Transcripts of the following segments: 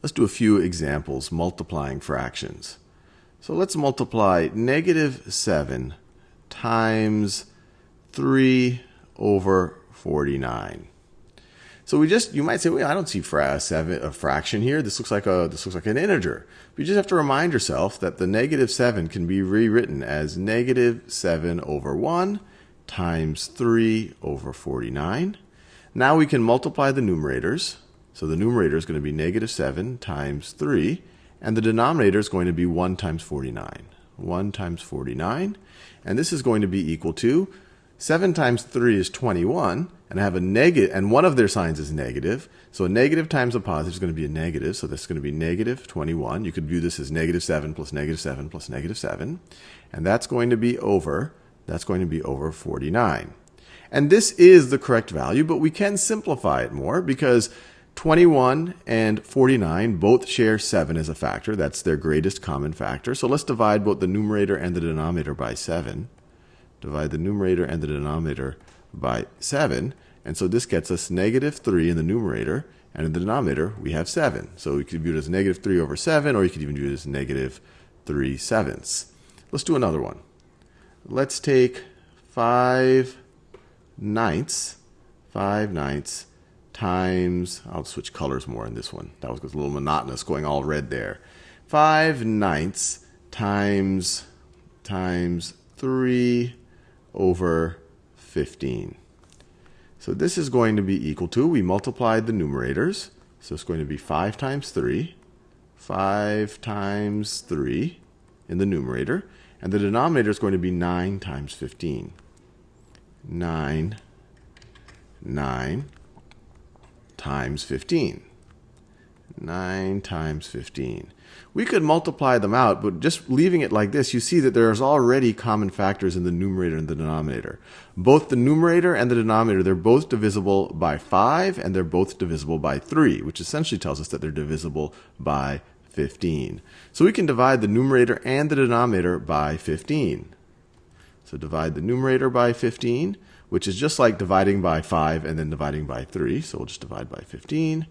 Let's do a few examples multiplying fractions. So let's multiply -7 times 3 over 49. So you might say, well, I don't see a fraction here. This looks like an integer. But you just have to remind yourself that the -7 can be rewritten as -7 over 1 times 3 over 49. Now we can multiply the numerators. So the numerator is going to be -7 times 3, and the denominator is going to be 1 times 49. 1 times 49, and this is going to be equal to 7 times 3 is 21, and I have a negative, and one of their signs is negative. So a negative times a positive is going to be a negative, so that's going to be -21. You could view this as -7 plus -7 plus -7, and that's going to be over 49. And this is the correct value, but we can simplify it more because 21 and 49 both share 7 as a factor. That's their greatest common factor. So let's divide both the numerator and the denominator by 7. Divide the numerator and the denominator by 7. And so this gets us -3 in the numerator, and in the denominator we have 7. So we could view it as -3 over 7, or you could even view it as -3/7. Let's do another one. Let's take 5/9 times, I'll switch colors more in this one. That was a little monotonous going all red there. 5/9 times 3 over 15. So this is going to be equal to, we multiplied the numerators, so it's going to be 5 times 3 in the numerator, and the denominator is going to be 9 times 15. 9 times 15. 9 times 15. We could multiply them out, but just leaving it like this, you see that there's already common factors in the numerator and the denominator. Both the numerator and the denominator, they're both divisible by 5, and they're both divisible by 3, which essentially tells us that they're divisible by 15. So we can divide the numerator and the denominator by 15. So divide the numerator by 15, which is just like dividing by 5 and then dividing by 3. So we'll just divide by 15,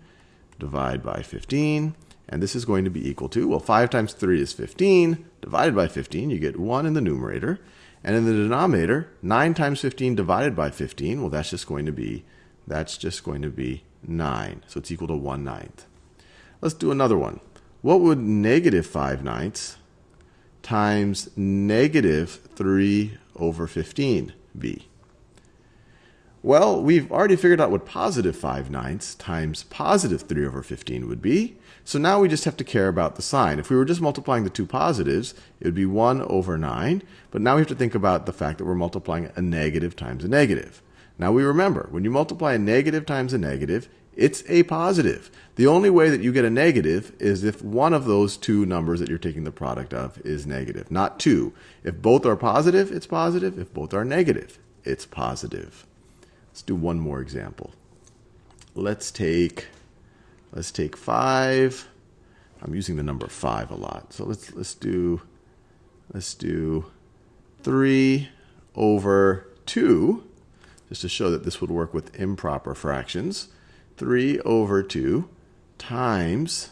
divide by 15, and this is going to be equal to, well, 5 times 3 is 15, divided by 15, you get 1 in the numerator, and in the denominator, 9 times 15 divided by 15, well, that's just going to be 9. So it's equal to 1/9. Let's do another one. What would -5/9 times -3 over 15 be? Well, we've already figured out what +5/9 times +3 over 15 would be. So now we just have to care about the sign. If we were just multiplying the two positives, it would be 1 over 9. But now we have to think about the fact that we're multiplying a negative times a negative. Now we remember, when you multiply a negative times a negative, it's a positive. The only way that you get a negative is if one of those two numbers that you're taking the product of is negative, not two. If both are positive, it's positive. If both are negative, it's positive. Let's do one more example. Let's take 5. I'm using the number 5 a lot. So let's do 3 over 2, just to show that this would work with improper fractions. 3 over 2 times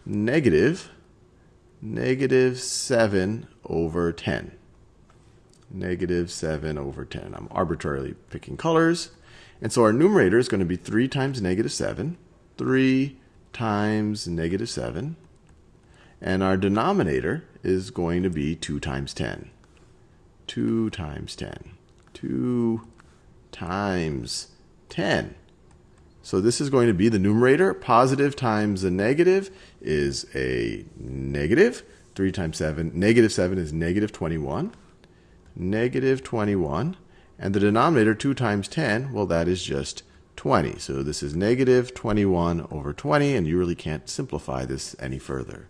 -7 over 10. -7 over 10. I'm arbitrarily picking colors. And so our numerator is going to be 3 times -7. 3 times -7. And our denominator is going to be 2 times 10. 2 times 10. 2 times 10. So this is going to be the numerator. Positive times a negative is a negative. 3 times 7. -7 is -21. -21. And the denominator, 2 times 10, well, that is just 20. So this is -21 over 20, and you really can't simplify this any further.